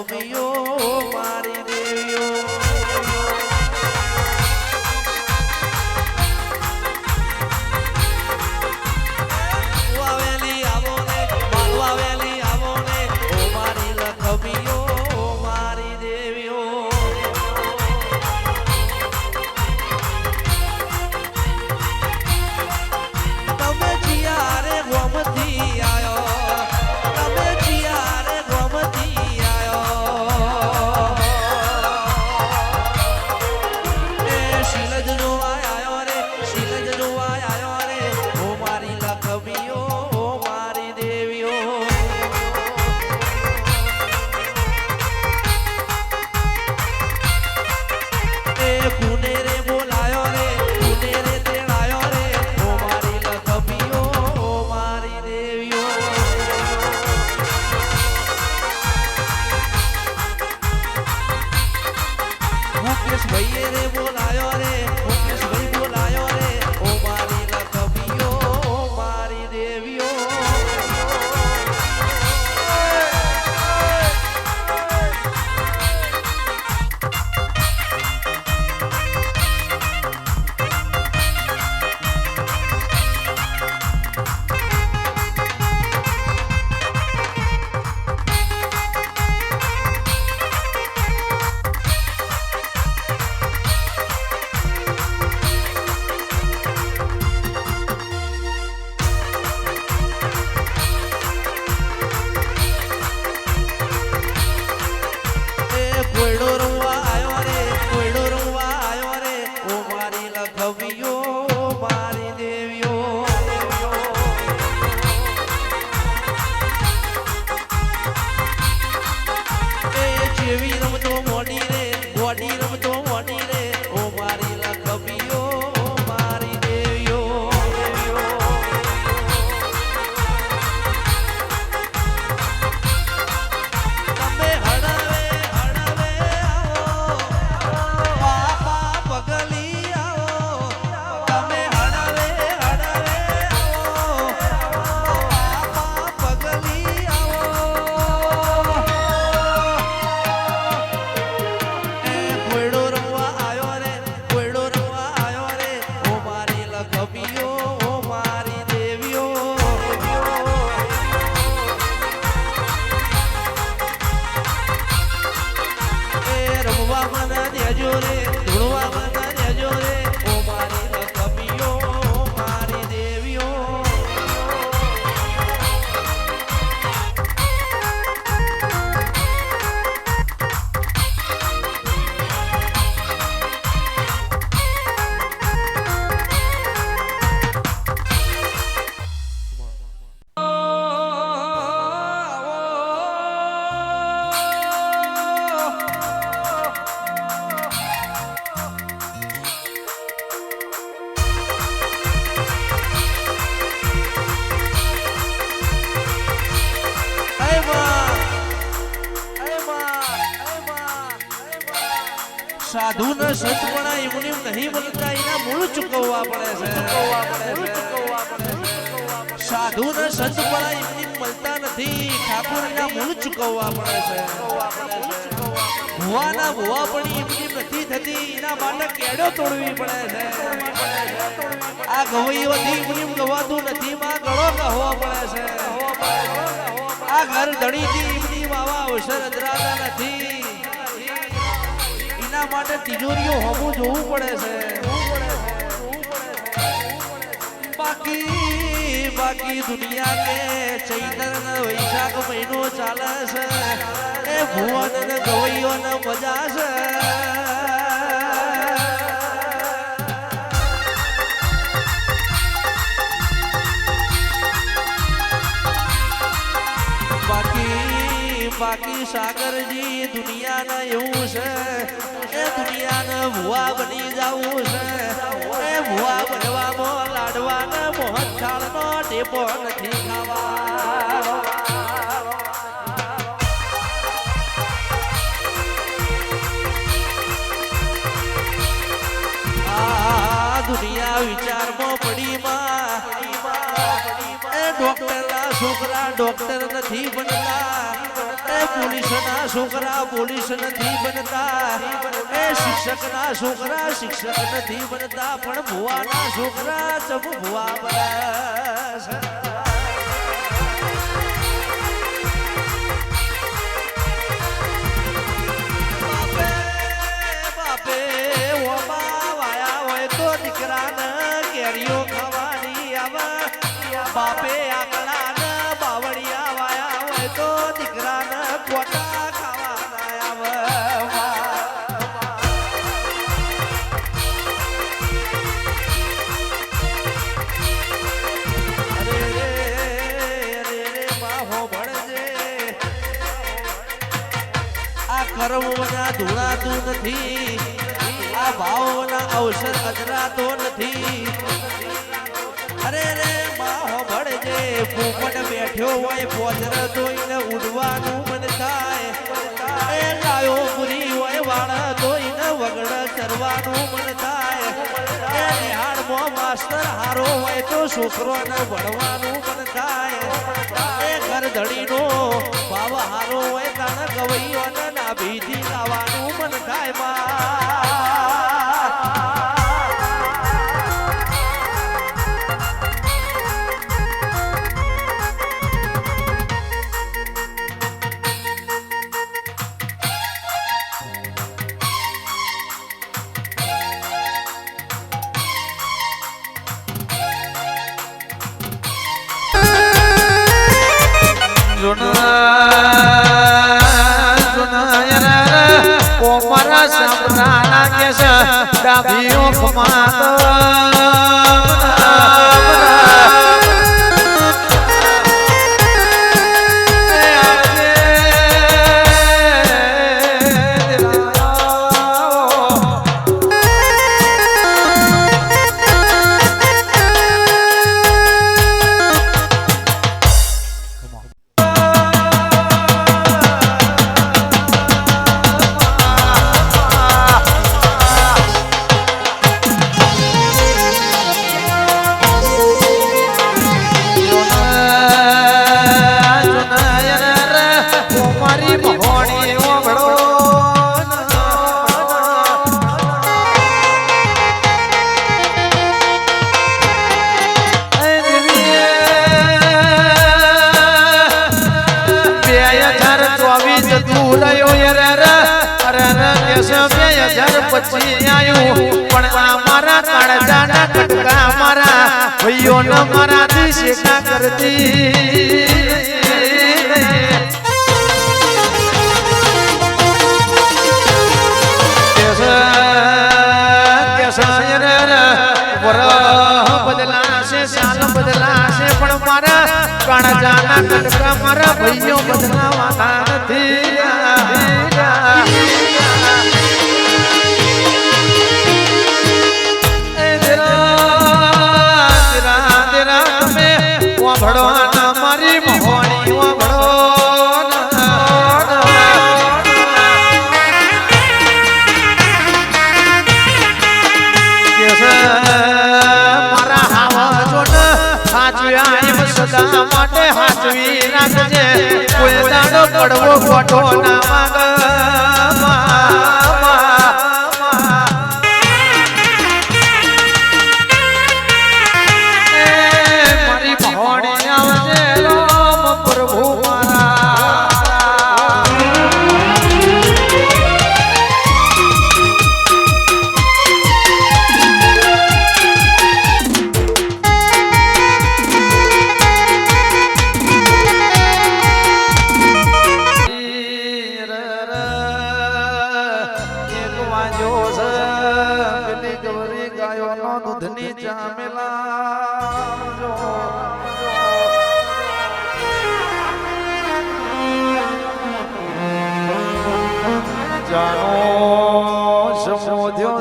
લખવ્યો મારી દેવીઓ વાવેલી આવો ને વાવેલી આવો ને ઓ મારી લખવ્યો મારી દેવીઓ તમે જીયારે ગોમતી આયો તમે જીયારે ગોમતી આયો એ શીલજ જોવા આયો રે શીલજ જોવા આયો રે ઓ મારી લખવીઓ ઓ મારી દેવીઓ એ પુને રે બોલાયો રે પુને રે તેડાયો રે ઓ મારી લખવીઓ ઓ મારી દેવીઓ મુકેશ ભાઈએ રે બોલાયો રે મુકેશ ભાઈ બોલાયો રે ઓ મારી લખવીઓ ઓ મારી દેવીઓ કોયડો રંગવા આયો રે કોયડો રંગવા આયો રે ઓ મારી લખવીઓ ઓ મારી દેવીઓ એ જેવી રમતો મોડી રે બોડી રમતો મોડી રે ઓ મારી લખવીઓ ઓ મારી દેવીઓ તમે હડાવે હડાવે આવો બાપા પગલી આવો તમે હડાવે હડાવે આવો બાપા પગલી આવો એ કોયડો રંગવા આયો રે કોયડો રંગવા આયો રે ઓ મારી લખવીઓ ઓ મારી દેવીઓ એ રમવા મને દેજો રે ધૂળવા મને દેજો રે ઓ મારી લખવીઓ ઓ મારી દેવીઓ સાધુ ને સંત પણ એમની નહીં મળતા એના મૂળ ચૂકવવા પડે છે સાધુ ને સંત પણ એમની મળતા નથી ઠાકોર એના મૂળ ચૂકવવા પડે છે ભુવાના ભુવા પણ એમની નથી થતી એના માટે કેડો તોડવી પડે છે આ ગવઈ વધી એમની ગવાતું નથી માં ગળો કહવો પડે છે આ ઘર ધણીથી એમની વાવા અવસર અદરાતા નથી એના માટે તિજોરીઓ હોવું જોવું પડે છે બાકી દુનિયા કે ચૈતર ને વૈશાખ મહિનો ચાલે છે એ ભુવન ને ગવૈયો ને મજા છે બાકી સાગરજી દુનિયાના એવું છે એ દુનિયાને ભુવા બની જવું છે એ ભુવા બનવામાં લાડવાને મોહન થાળનો ટેપો નથી ખાવા આ દુનિયા વિચારમાં પડી માં એ ડોક્ટર છોકરા ડોક્ટર નથી બનતા એ પોલીસના છોકરા પોલીસ નથી બનતા એ શિક્ષકના છોકરા શિક્ષક નથી બનતા પણ ભુવાના છોકરા ચમ ભુવા બને બાપે આકડા ને બાવળિયા વાયા હોય તો દીકરા ને કોટા ખાવા અરે રે બાહો ભણજે આ કર્મના ધૂણાતું નથી આ ભાવના અવસર અજરાતો નથી અરે રે બાહો ભળજે પોપટ બેઠ્યો હોય પોદર ધોઈને ઉડવાનું મન થાય એ ગાયો પૂરી હોય વાળ ધોઈને વગડ ચરવાનું મન થાય એ નિહાળમાં માસ્તર હારો હોય તો છોકરોને ભણવાનું મન થાય એ ઘર ધડીનો ભાવ હારો હોય તાણ ગવૈયોને નાભીથી લાવવાનું મન થાય મારા સપના લાગે છે ડાબીઓ પછી આયું પણ મારા કાળજાના કટકા મારા ભાઈઓ ન મારા દિશે કા કરતી બદલાશે સાલ બદલાશે પણ મારા કાળજાના કટકા મારા ભાઈઓ બદલાવાના નથી ભણવાના મારી મોહણી ભણો મારા હાવા જોડ હાચવ્યા સદા માટે હાચવી રાખજે કોઈ દાડો કડવો ખોટો ના માંગ દૂધની જામેલા જાનો સમોધ્યો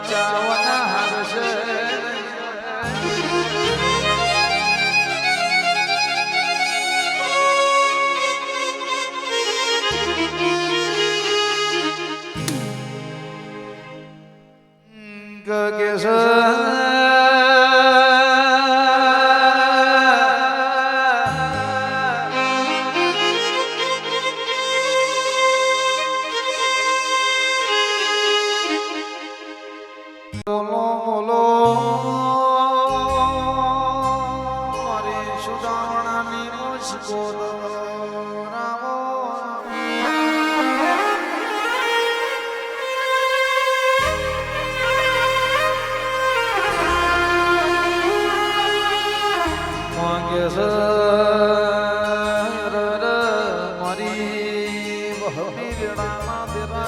ચાવના હારશે ગગેશ હમી રેડાના દેરા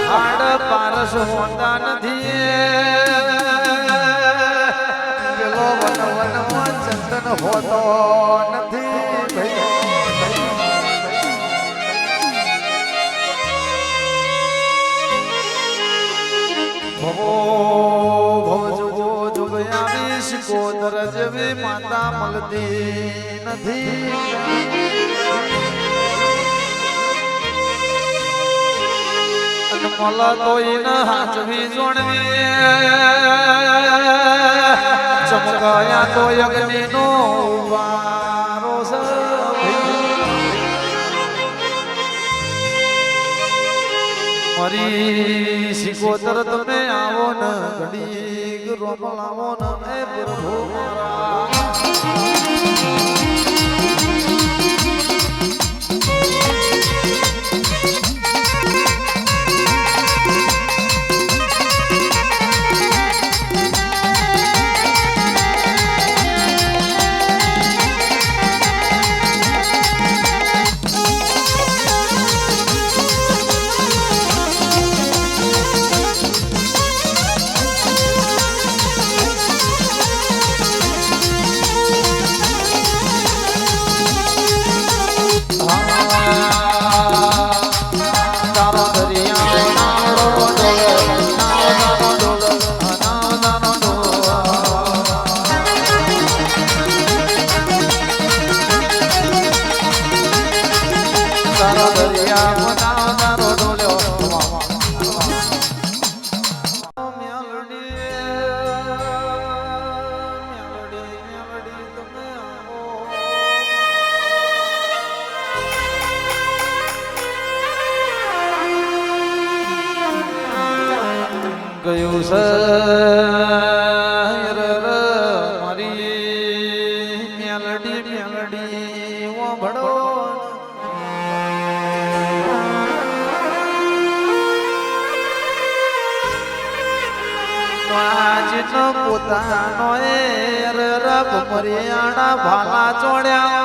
હાડ પારસ હોતા નથી પેલો વન વનમાં ચંદન હોતો નથી ભવો ભવજો જોગયાવી શિકોદર જેવી માતા મળતી નથી મલ તોય ન હાચવી જોણવી ચમકાયા તો અગ્નિનો વારો મારી શિકોતર તમે આવો ને ઘડી રોમલાવો ને એ પ્રભુ મારા ગયું સર મારી મેલડી ઓ ભડો આજનો પોતાનો રબ મરિયાણા ભાલા ચોડ્યા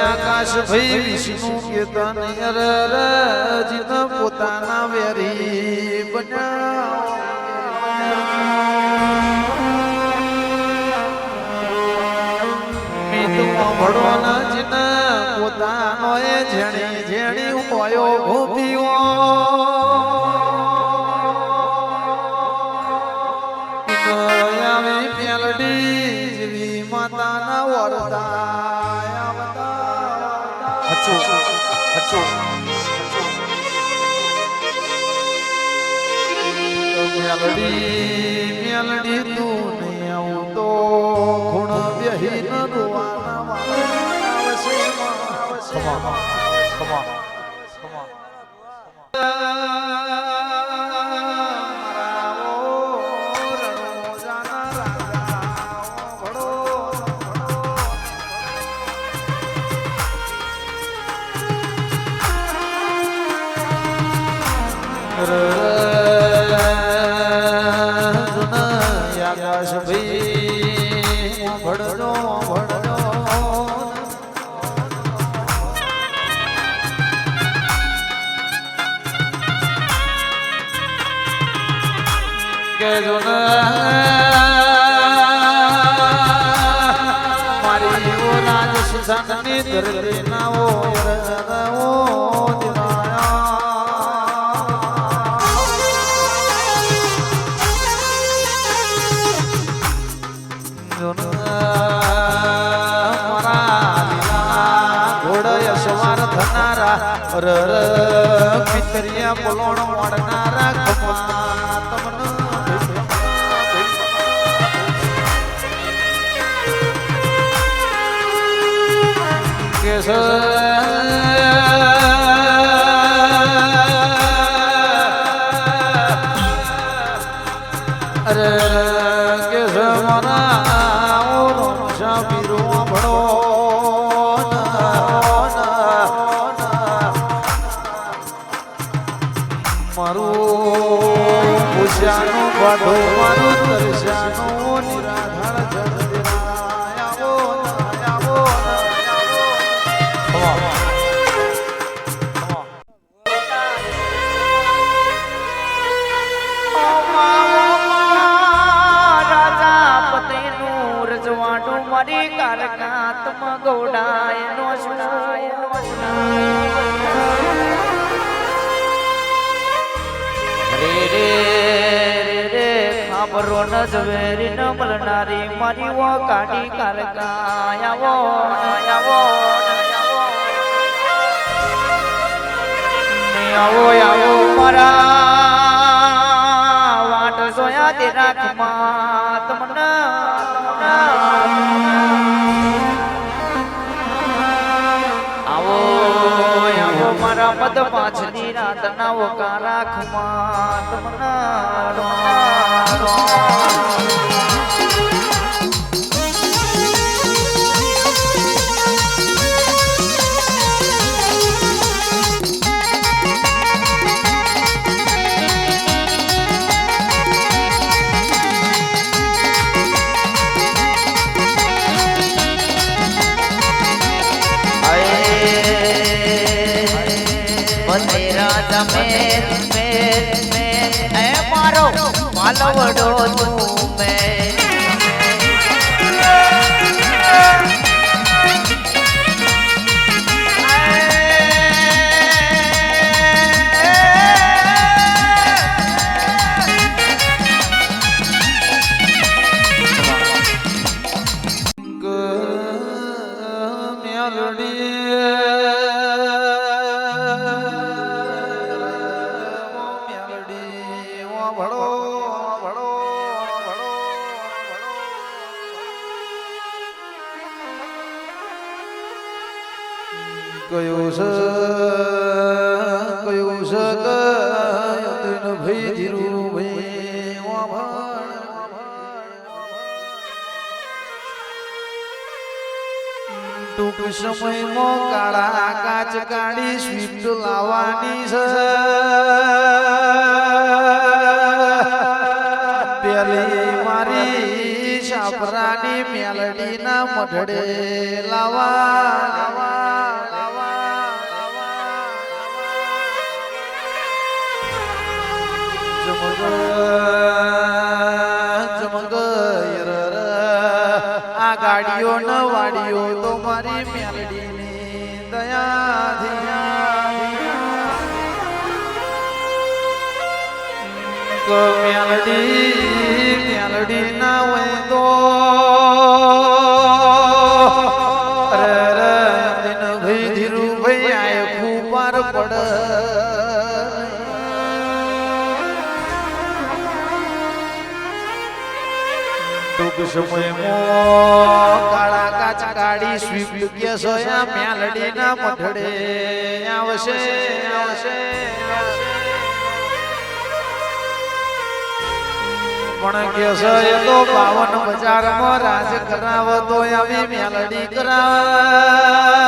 આકાશ ભઈ વિષ્ણુ કેતન જીત પોતાના વેરી બન્યા મીતું ભડો જીન પોતાનો એ જેણી જેણી ઉપાયો ગોપીઓ આવી મેલડી જેવી માતાના વરદા મેલડી તું નહીં આવું તો ખૂણ બેહી ન રોવાના આકાશ ભઈ ભડજો ભડજો કે જો મારી ઓ રાજ સુધાની ધરતી ના ઓ પિતરિયા બોલોણ મળનારા ખમા તમને કેસ અરે કેસ મારા ઓ શાબીરો ભણો સાબરો ન ઝવેરી ન મળનારી મારી વો કાઢી કાલકા આવો આવો આવો આવો મારા વાટ જોયા તે રાખમાં તમને આવો આવો મારા મદ પાછની રાતના ઓકા રાખમાં તમને માલવડો તું મેં કયો છે કયો ભાઈ ધીરુ ભાઈ ટૂંક સમયમાં કાળા કાચ કાઢી સ્વિફ્ટ લાવવાની છે પેલી મારી છાપરાની મેલડીના મઢડે લાવા આ ગાડીઓ ન વાડીઓ તો મારી મેલડીની દયાથી મેલડી ના હોય તો દિન ભાઈ ધીરુ ભાઈ આય ખૂબાર પડ ટૂંક સમયમાં કાળા કાચ કાઢી સ્વીપ કે સોયા મેલડીના મઢડે આવશે પણ કે છે તો 52 બજારમાં રાજ કરાવતો આવી મેલડી કરાવ